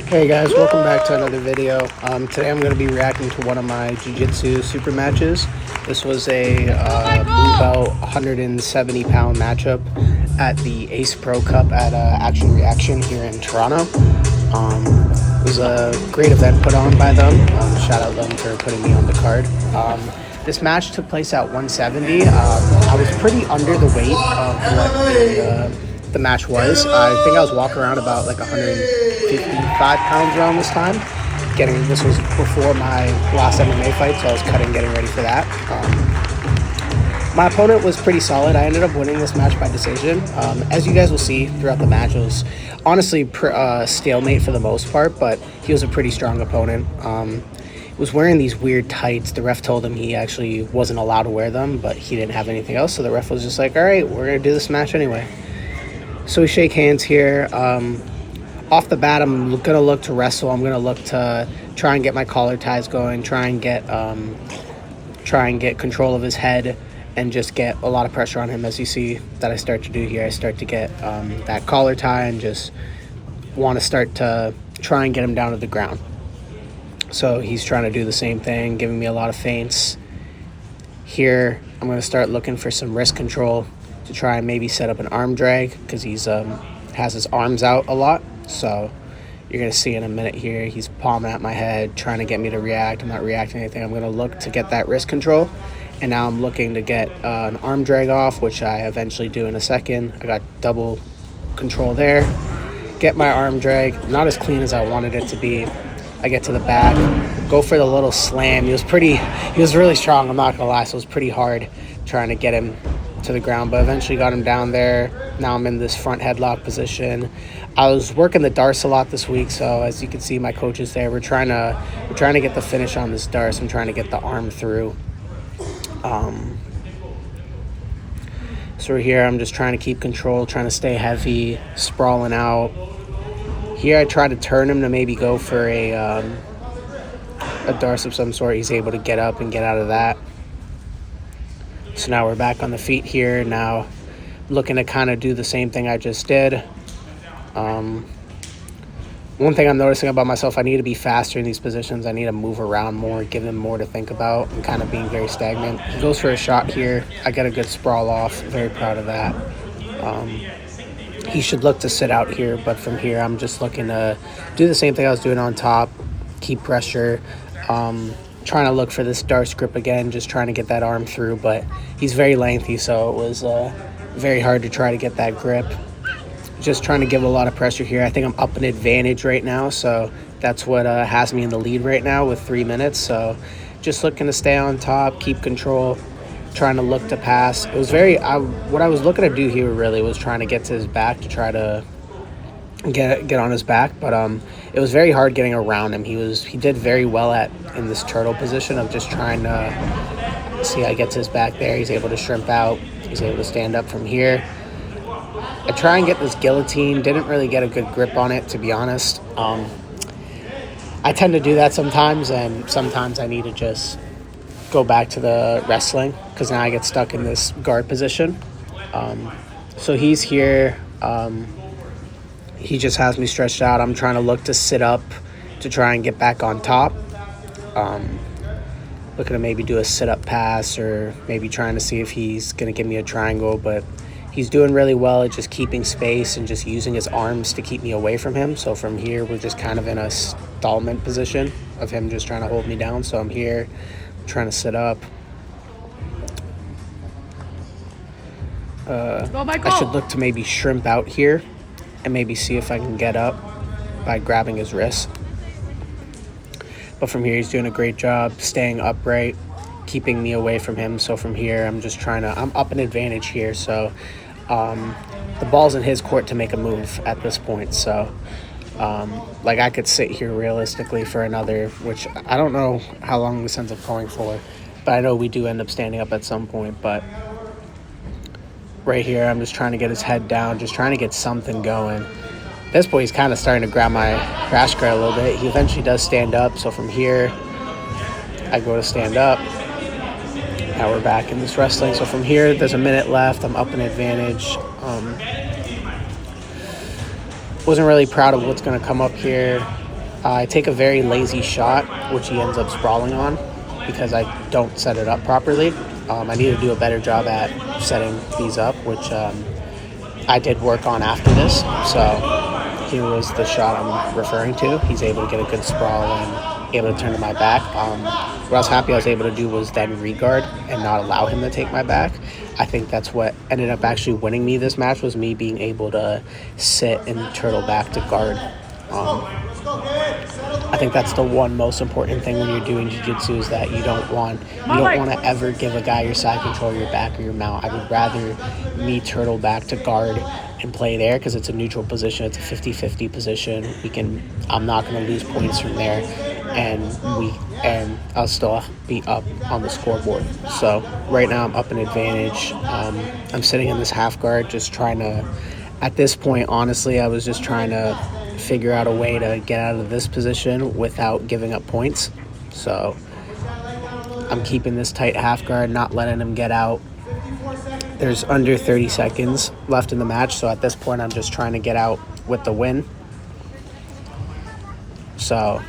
Hey guys, welcome back to another video. Today I'm going to be reacting to one of my Jiu-Jitsu super matches. This was a blue belt 170 pound matchup at the Ace Pro Cup at Action Reaction here in Toronto. It was a great event put on by them. Shout out them for putting me on the card. This match took place at 170. I was pretty under the weight of what the match was. I think I was walking around about like 155 pounds around this time. This was before my last MMA fight, so I was getting ready for that. My opponent was pretty solid. I ended up winning this match by decision. As you guys will see throughout the match, it was honestly stalemate for the most part, but he was a pretty strong opponent. Was wearing these weird tights. The ref told him he actually wasn't allowed to wear them, but he didn't have anything else, so the ref was just like, all right, we're going to do this match anyway. So we shake hands here. Off the bat, I'm going to look to wrestle. I'm going to look to try and get my collar ties going, try and get control of his head, and just get a lot of pressure on him. As you see that I start to do here, I start to get that collar tie and just want to start to try and get him down to the ground. So he's trying to do the same thing, giving me a lot of feints. Here, I'm going to start looking for some wrist control to try and maybe set up an arm drag, because he's has his arms out a lot. So you're going to see in a minute here, he's palming at my head, trying to get me to react. I'm not reacting to anything. I'm going to look to get that wrist control. And now I'm looking to get an arm drag off, which I eventually do in a second. I got double control there. Get my arm drag. Not as clean as I wanted it to be. I get to the back, go for the little slam. He was really strong, I'm not gonna lie, so it was pretty hard trying to get him to the ground, but eventually got him down there. Now I'm in this front headlock position. I was working the darce a lot this week, so as you can see, my coach is there. We're trying to get the finish on this darce. I'm trying to get the arm through. So we're here, I'm just trying to keep control, trying to stay heavy, sprawling out. Here I try to turn him to maybe go for a darce of some sort. He's able to get up and get out of that. So now we're back on the feet here. Now looking to kind of do the same thing I just did. One thing I'm noticing about myself, I need to be faster in these positions. I need to move around more, give him more to think about, and kind of being very stagnant. He goes for a shot here. I get a good sprawl off. Very proud of that. He should look to sit out here, but from here I'm just looking to do the same thing I was doing on top, keep pressure, trying to look for this darce grip again, just trying to get that arm through, but he's very lengthy, so it was very hard to try to get that grip. Just trying to give a lot of pressure here. I think I'm up an advantage right now, so that's what has me in the lead right now with 3 minutes. So just looking to stay on top, keep control, trying to look to pass. It was what I was looking to do here really was trying to get to his back, to try to get on his back, but it was very hard getting around him. He did very well in this turtle position of just trying to see how he gets his back there. He's able to shrimp out. He's able to stand up from here. I try and get this guillotine. Didn't really get a good grip on it, to be honest. I tend to do that sometimes, and sometimes I need to just go back to the wrestling, because now I get stuck in this guard position. So he's here. He just has me stretched out. I'm trying to look to sit up to try and get back on top. Looking to maybe do a sit-up pass, or maybe trying to see if he's going to give me a triangle, but he's doing really well at just keeping space and just using his arms to keep me away from him. So from here, we're just kind of in a stallment position of him just trying to hold me down. So I'm here trying to sit up. I should look to maybe shrimp out here and maybe see if I can get up by grabbing his wrist. But from here, he's doing a great job staying upright, keeping me away from him. So from here, I'm up an advantage here. So the ball's in his court to make a move at this point. So like I could sit here realistically for another, which I don't know how long this ends up going for, but I know we do end up standing up at some point. But right here, I'm just trying to get his head down, just trying to get something going. At this point, he's kind of starting to grab my crash guard a little bit. He eventually does stand up. So from here, I go to stand up. Now we're back in this wrestling. So from here, there's a minute left. I'm up an advantage. Wasn't really proud of what's going to come up here. I take a very lazy shot, which he ends up sprawling on because I don't set it up properly. I need to do a better job at setting these up, which I did work on after this. So here was the shot I'm referring to. He's able to get a good sprawl and able to turn to my back. What I was happy I was able to do was then regard and not allow him to take my back. I think that's what ended up actually winning me this match, was me being able to sit and turtle back to guard. I think that's the one most important thing when you're doing jiu-jitsu, is that you don't want to ever give a guy your side control, your back, or your mount. I would rather me turtle back to guard and play there, because it's a neutral position. It's a 50-50 position. I'm not going to lose points from there, and I'll still be up on the scoreboard. So right now I'm up an advantage. I'm sitting in this half guard, just trying to, at this point, honestly, I was just trying to figure out a way to get out of this position without giving up points. So I'm keeping this tight half guard, not letting him get out. There's under 30 seconds left in the match, so at this point I'm just trying to get out with the win. So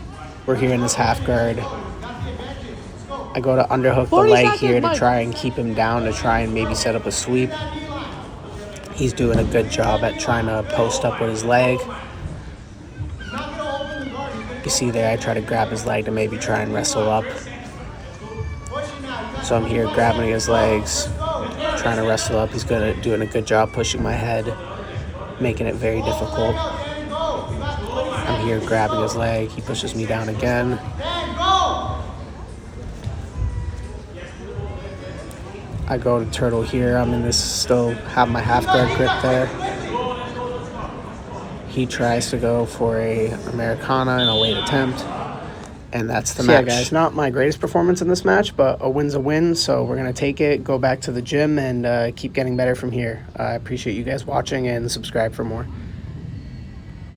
we're here in this half guard. I go to underhook the leg here to try and keep him down, to try and maybe set up a sweep. He's doing a good job at trying to post up with his leg. You see there, I try to grab his leg to maybe try and wrestle up. So I'm here grabbing his legs, trying to wrestle up. He's doing a good job pushing my head, making it very difficult. I'm here grabbing his leg. He pushes me down again. I go to turtle here. I'm in this, still have my half guard grip there. He tries to go for a Americana in a late attempt, and that's the match. Yeah, guys, not my greatest performance in this match, but a win's a win, so we're going to take it, go back to the gym, and keep getting better from here. I appreciate you guys watching, and subscribe for more.